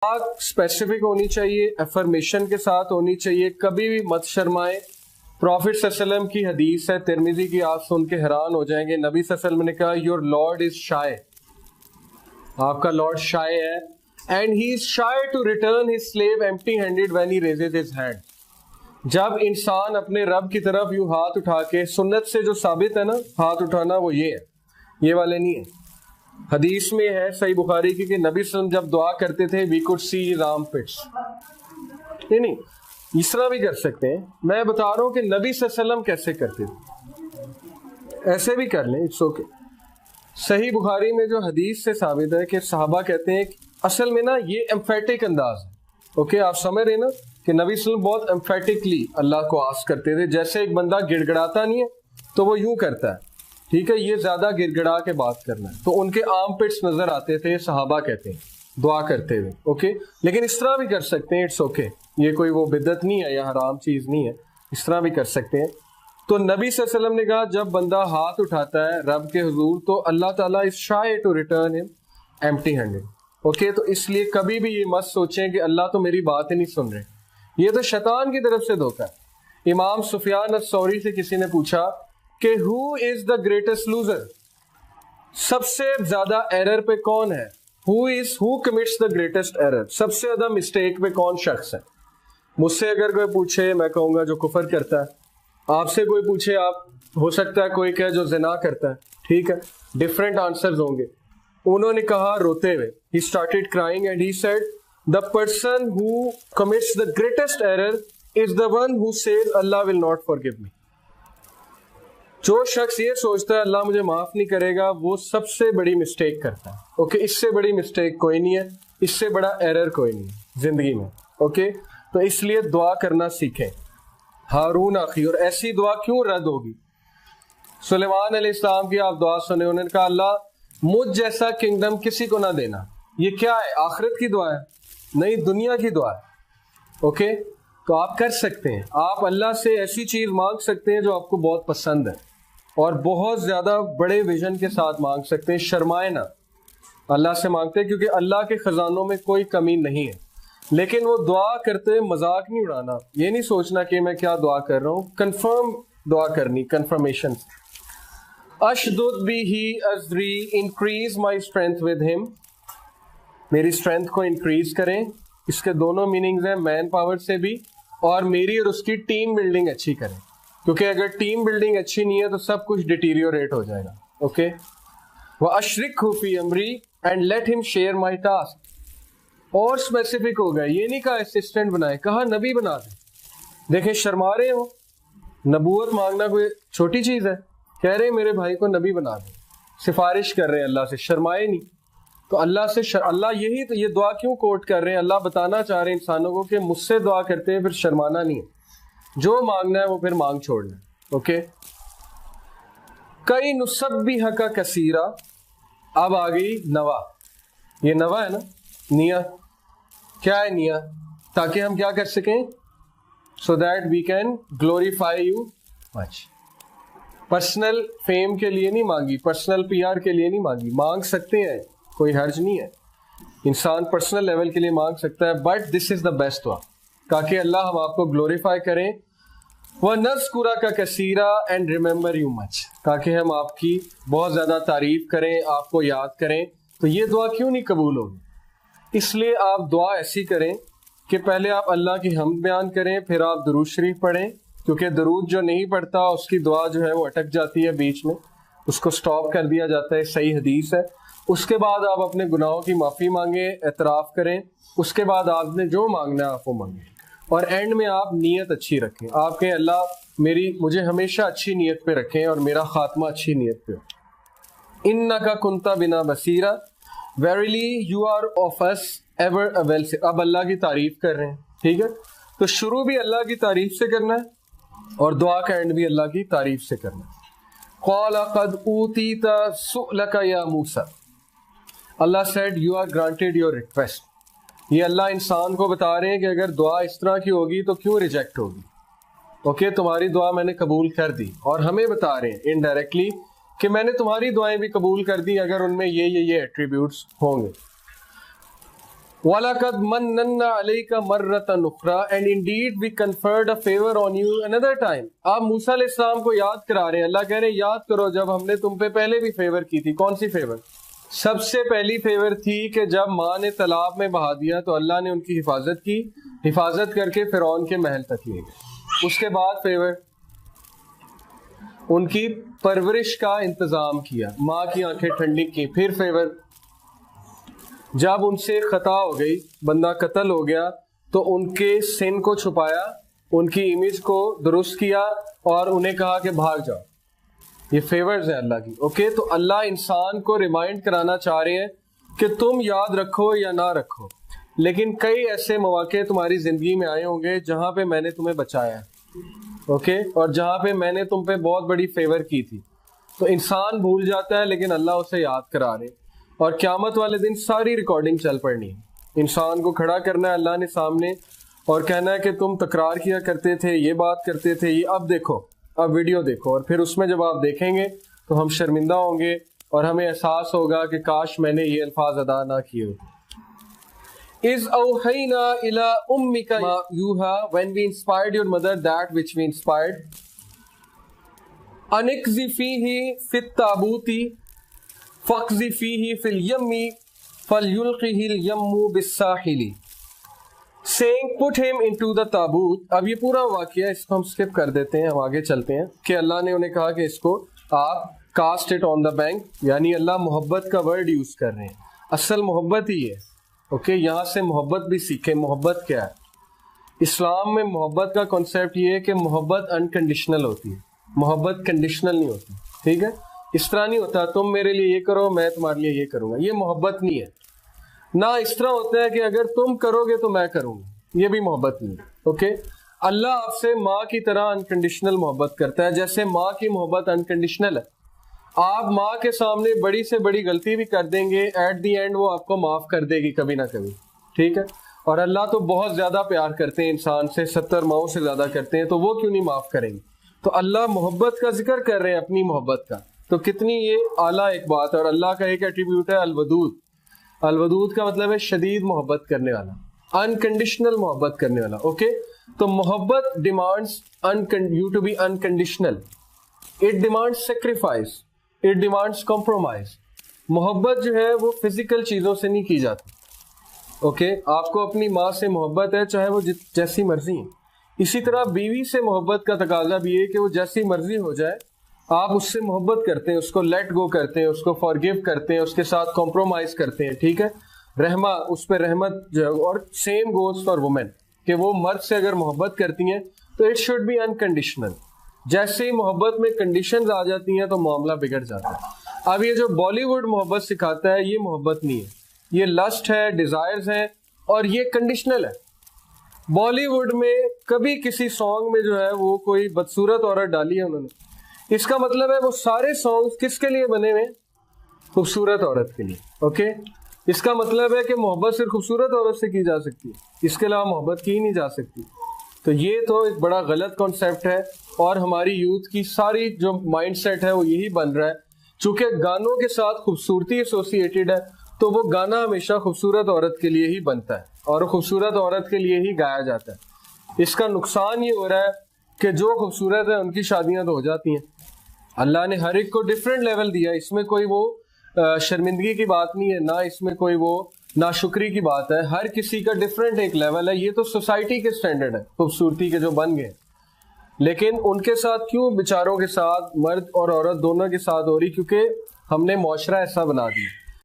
Specific होनी चाहिए, affirmation के साथ होनी चाहिए, कभी भी मत शर्माएं। प्रॉफिट सल्लल्लाहु अलैहि वसल्लम की हदीस है तिरमिजी की, आप सुन के हैरान हो जाएंगे। नबी सल्लल्लाहु अलैहि वसल्लम ने कहा योर लॉर्ड इज शाय, आपका लॉर्ड शाय है, and he is shy to return his slave empty handed when he raises his hand. जब इंसान अपने रब की तरफ यूं हाथ उठा के, सुन्नत से जो साबित है ना हाथ उठाना, वो ये है, ये वाले नहीं है। हदीस में है सही बुखारी की कि नबी सल्लल्लाहु अलैहि वसल्लम जब दुआ करते थे we could see his arm pits. नहीं, इस तरह भी कर सकते हैं। मैं बता रहा हूं कि नबी सल्लल्लाहु अलैहि वसल्लम कैसे करते थे, ऐसे भी कर लें, इट्स ओके। सही बुखारी में जो हदीस से साबित है कि सहाबा कहते हैं कि असल में ना ये एम्फेटिक अंदाज है। ओके, आप समझ रहे ना कि नबी सल्लल्लाहु अलैहि वसल्लम बहुत एम्फेटिकली अल्लाह को आस्क करते थे। जैसे एक बंदा गिड़गिड़ाता नहीं है तो वो यूं करता है, ठीक है, ये ज्यादा गिड़गिड़ा के बात करना है, तो उनके आर्म पिट्स नजर आते थे, सहाबा कहते हैं दुआ करते हुए। ओके, लेकिन इस तरह भी कर सकते हैं, इट्स ओके, ये कोई वो बिदअत नहीं है या हराम चीज नहीं है, इस तरह भी कर सकते हैं। तो नबी सल्लल्लाहु अलैहि वसल्लम ने कहा जब बंदा हाथ उठाता है रब के हुजूर तो अल्लाह ताला is shy to return him empty handed. Okay, तो इसलिए कभी भी ये मत सोचें कि अल्लाह तो मेरी बात ही नहीं सुन रहे, ये तो शैतान की तरफ से धोखा है। इमाम सुफियान अस-सौरी से किसी ने पूछा कि who is the greatest loser, सबसे ज्यादा एरर पे कौन है, who commits the greatest error, सबसे ज्यादा मिस्टेक पे कौन शख्स है। मुझसे अगर कोई पूछे मैं कहूंगा जो कुफर करता है, आपसे कोई पूछे आप, हो सकता है कोई कहे जो जिना करता है, ठीक है, डिफरेंट आंसर्स होंगे। उन्होंने कहा रोते हुए, he started crying and he said the person who commits the greatest error is the one who says Allah will not forgive me. जो शख्स ये सोचता है अल्लाह मुझे माफ नहीं करेगा, वो सबसे बड़ी मिस्टेक करता है। ओके, इससे बड़ी मिस्टेक कोई नहीं है, इससे बड़ा एरर कोई नहीं है जिंदगी में। ओके, तो इसलिए दुआ करना सीखें। हारून आखी, और ऐसी दुआ क्यों रद्द होगी। सुलेमान अलैहिस्सलाम की आप दुआ सुने, उन्होंने कहा अल्लाह मुझ जैसा किंगडम किसी को ना देना। ये क्या है, आखिरत की दुआ है, नहीं दुनिया की दुआ है। ओके, तो आप कर सकते हैं, आप अल्लाह से ऐसी चीज मांग सकते हैं जो आपको बहुत पसंद है और बहुत ज्यादा बड़े विजन के साथ मांग सकते हैं। शर्माए ना, अल्लाह से मांगते हैं क्योंकि अल्लाह के खजानों में कोई कमी नहीं है। लेकिन वो दुआ करते हुए मजाक नहीं उड़ाना, ये नहीं सोचना कि मैं क्या दुआ कर रहा हूँ, कंफर्म दुआ करनी, कंफर्मेशन। अशदुद बिही अज़री, increase my strength with him, मेरी स्ट्रेंथ को इंक्रीज करें। इसके दोनों मीनिंग्स हैं, मैन पावर से भी, और मेरी और उसकी टीम बिल्डिंग अच्छी करें, क्योंकि अगर टीम बिल्डिंग अच्छी नहीं है तो सब कुछ डिटीरियोरेट हो जाएगा। ओके, वह अशरिकहु फी अमरी and let him share my task. और स्पेसिफिक हो गया, ये नहीं कहा असिस्टेंट बनाए, कहा नबी बना दे। देखें शर्मा रहे हो, नबूवत मांगना कोई छोटी चीज है, कह रहे मेरे भाई को नबी बना दे, सिफारिश कर रहे हैं अल्लाह से, शर्माए नहीं। तो अल्लाह से अल्लाह यही तो ये दुआ क्यों कोट कर रहे हैं, अल्लाह बताना चाह रहे हैं इंसानों को कि मुझसे दुआ करते हैं फिर शर्माना नहीं है, जो मांगना है वो फिर मांग छोड़ना है। ओके, कई नुसब्बिह का कसीरा, अब आ गई नवा, ये नवा है ना, निया क्या है, निया ताकि हम क्या कर सकें, so that we can glorify you much. Personal fame के लिए नहीं मांगी, पर्सनल पीआर के लिए नहीं मांगी, मांग सकते हैं, कोई हर्ज नहीं है, इंसान पर्सनल लेवल के लिए मांग सकता है, but this is the best one, ताकि अल्लाह हम आपको ग्लोरीफाई करें। वह नज़्कुरा का कसीरा एंड रिमेंबर यू मच, ताकि हम आपकी बहुत ज्यादा तारीफ करें, आपको याद करें। तो ये दुआ क्यों नहीं कबूल होगी, इसलिए आप दुआ ऐसी करें कि पहले आप अल्लाह की हम्द बयान करें, फिर आप दुरूद शरीफ पढ़ें, क्योंकि दुरूद जो नहीं पढ़ता उसकी दुआ जो है वो अटक जाती है बीच में, उसको स्टॉप कर दिया जाता है, सही हदीस है। उसके बाद आप अपने गुनाहों की माफ़ी मांगे, एतराफ़ करें, उसके बाद आपने जो मांगना है आप वो मांगे, और एंड में आप नीयत अच्छी रखें, आप कहें अल्लाह मुझे हमेशा अच्छी नीयत पे रखें और मेरा खात्मा अच्छी नीयत पे हो। इन्नका कुंता बिना बसीरा, verily you are of us ever a well. अब अल्लाह की तारीफ कर रहे हैं, ठीक है, तो शुरू भी अल्लाह की तारीफ से करना है और दुआ का एंड भी अल्लाह की तारीफ से करना है। क़ाल क़द ऊतीता सुअलका या मूसा, Allah said you are granted your request. ये अल्लाह इंसान को बता रहे हैं कि अगर दुआ इस तरह की होगी तो क्यों रिजेक्ट होगी। ओके, तुम्हारी दुआ मैंने कबूल कर दी, और हमें बता रहे हैं इनडायरेक्टली कि मैंने तुम्हारी दुआएं भी कबूल कर दी अगर उनमें ये एट्रीब्यूट्स होंगे। وَلَقَدْ مَنَّنَّا عَلَيْكَ مَرَّةً أُخْرَى and indeed we conferred a favor on you another time. آپ موسیٰ علیہ السلام کو یاد کرا رہے ہیں. اللہ کہہ رہے ہیں یاد کرو جب ہم نے تم پہ پہلے بھی فیور کی تھی. کون سی فیور؟ سب سے پہلی فیور تھی کہ جب ماں نے تالاب میں بہا دیا تو اللہ نے ان کی حفاظت کر کے فرعون کے محل تک لے گئے. اس کے بعد فیور ان کی پرورش کا انتظام کیا, ماں کی آنکھیں ٹھنڈی کی. پھر فیور جب ان سے خطا ہو گئی, بندہ قتل ہو گیا, تو ان کے سن کو چھپایا, ان کی امیج کو درست کیا اور انہیں کہا کہ بھاگ جاؤ. یہ فیورز ہیں اللہ کی. اوکے, تو اللہ انسان کو ریمائنڈ کرانا چاہ رہے ہیں کہ تم یاد رکھو یا نہ رکھو, لیکن کئی ایسے مواقع تمہاری زندگی میں آئے ہوں گے جہاں پہ میں نے تمہیں بچایا ہے. اوکے, اور جہاں پہ میں نے تم پہ بہت بڑی فیور کی تھی. تو انسان بھول جاتا ہے لیکن اللہ اسے یاد کرا رہے, اور قیامت والے دن ساری ریکارڈنگ چل پڑنی ہے. انسان کو کھڑا کرنا ہے اللہ نے سامنے اور کہنا ہے کہ تم تکرار کیا کرتے تھے, یہ بات کرتے تھے, یہ اب دیکھو, اب ویڈیو دیکھو. اور پھر اس میں جب آپ دیکھیں گے تو ہم شرمندہ ہوں گے اور ہمیں احساس ہوگا کہ کاش میں نے یہ الفاظ ادا نہ کیے ہوتے. اِذْ أَوْحَيْنَا إِلَىٰ أُمِّكَ مَا يُوحَىٰ when we inspired your mother that which we inspired. أَنِ اقْذِفِيهِ فِي التَّابُوتِ فَاقْذِفِيهِ فِي الْيَمِّ فَلْيُلْقِهِ الْيَمُّ بِالسَّاحِلِ saying put him into the taboot. اب یہ پورا واقعہ اس کو ہم سکپ کر دیتے ہیں, ہم آگے چلتے ہیں کہ اللہ نے انہیں کہا کہ اس کو آپ cost it on the bank, یعنی اللہ محبت کا ورڈ یوز کر رہے ہیں. اصل محبت ہی ہے. اوکے, یہاں سے محبت بھی سیکھیں. محبت کیا ہے؟ اسلام میں محبت کا کنسیپٹ یہ ہے کہ محبت انکنڈیشنل ہوتی ہے, محبت کنڈیشنل نہیں ہوتی. ٹھیک ہے, اس طرح نہیں ہوتا تم میرے لیے یہ کرو میں تمہارے لیے یہ کروں گا, یہ محبت نہیں ہے. نہ اس طرح ہوتا ہے کہ اگر تم کرو گے تو میں کروں گا, یہ بھی محبت نہیں ہے. اوکے, اللہ آپ سے ماں کی طرح انکنڈیشنل محبت کرتا ہے, جیسے ماں کی محبت انکنڈیشنل ہے. آپ ماں کے سامنے بڑی سے بڑی غلطی بھی کر دیں گے, ایٹ دی اینڈ وہ آپ کو معاف کر دے گی کبھی نہ کبھی. ٹھیک ہے, اور اللہ تو بہت زیادہ پیار کرتے ہیں انسان سے, 70 ماؤں سے زیادہ کرتے ہیں, تو وہ کیوں نہیں معاف کریں گے؟ تو اللہ محبت کا ذکر کر رہے ہیں, اپنی محبت کا. تو کتنی یہ اعلیٰ ایک بات ہے. اور اللہ کا ایک ایٹریبیوٹ ہے الودود. الودود کا مطلب ہے شدید محبت کرنے والا, انکنڈیشنل محبت کرنے والا. اوکے, تو محبت demands you to be unconditional. It demands sacrifice, it demands compromise. محبت جو ہے وہ فزیکل چیزوں سے نہیں کی جاتی. اوکے, آپ کو اپنی ماں سے محبت ہے چاہے وہ جیسی مرضی ہے. اسی طرح بیوی سے محبت کا تقاضا بھی ہے کہ وہ جیسی مرضی ہو جائے, آپ اس سے محبت کرتے ہیں, اس کو لیٹ گو کرتے ہیں, اس کو فارگیو کرتے ہیں, اس کے ساتھ کمپرومائز کرتے ہیں. ٹھیک ہے, رحمہ, اس پہ رحمت جو ہے. اور سیم گوز فار وومن, کہ وہ مرد سے اگر محبت کرتی ہیں تو اٹ شوڈ بی انکنڈیشنل. جیسے ہی محبت میں کنڈیشنز آ جاتی ہیں تو معاملہ بگڑ جاتا ہے. اب یہ جو بالی ووڈ محبت سکھاتا ہے یہ محبت نہیں ہے, یہ لسٹ ہے, ڈیزائرز ہیں, اور یہ کنڈیشنل ہے. بالی ووڈ میں کبھی کسی سانگ میں جو ہے وہ کوئی بدصورت عورت ڈالی ہے انہوں نے, اس کا مطلب ہے وہ سارے سانگز کس کے لیے بنے ہوئے؟ خوبصورت عورت کے لیے. اوکے, اس کا مطلب ہے کہ محبت صرف خوبصورت عورت سے کی جا سکتی ہے, اس کے علاوہ محبت کی ہی نہیں جا سکتی. تو یہ تو ایک بڑا غلط کانسیپٹ ہے, اور ہماری یوتھ کی ساری جو مائنڈ سیٹ ہے وہ یہی بن رہا ہے. چونکہ گانوں کے ساتھ خوبصورتی ایسوسیٹیڈ ہے تو وہ گانا ہمیشہ خوبصورت عورت کے لیے ہی بنتا ہے اور خوبصورت عورت کے لیے ہی گایا جاتا ہے. اس کا نقصان یہ ہو رہا ہے کہ جو خوبصورت ہے ان کی شادیاں تو ہو جاتی ہیں. اللہ نے ہر ایک کو ڈفرینٹ لیول دیا, اس میں کوئی وہ شرمندگی کی بات نہیں ہے, نہ اس میں کوئی وہ ناشکری کی بات ہے. ہر کسی کا ڈفرینٹ ایک لیول ہے. یہ تو سوسائٹی کے سٹینڈرڈ ہے خوبصورتی کے جو بن گئے, لیکن ان کے ساتھ کیوں بیچاروں کے ساتھ, مرد اور عورت دونوں کے ساتھ ہو رہی؟ کیونکہ ہم نے معاشرہ ایسا بنا دیا.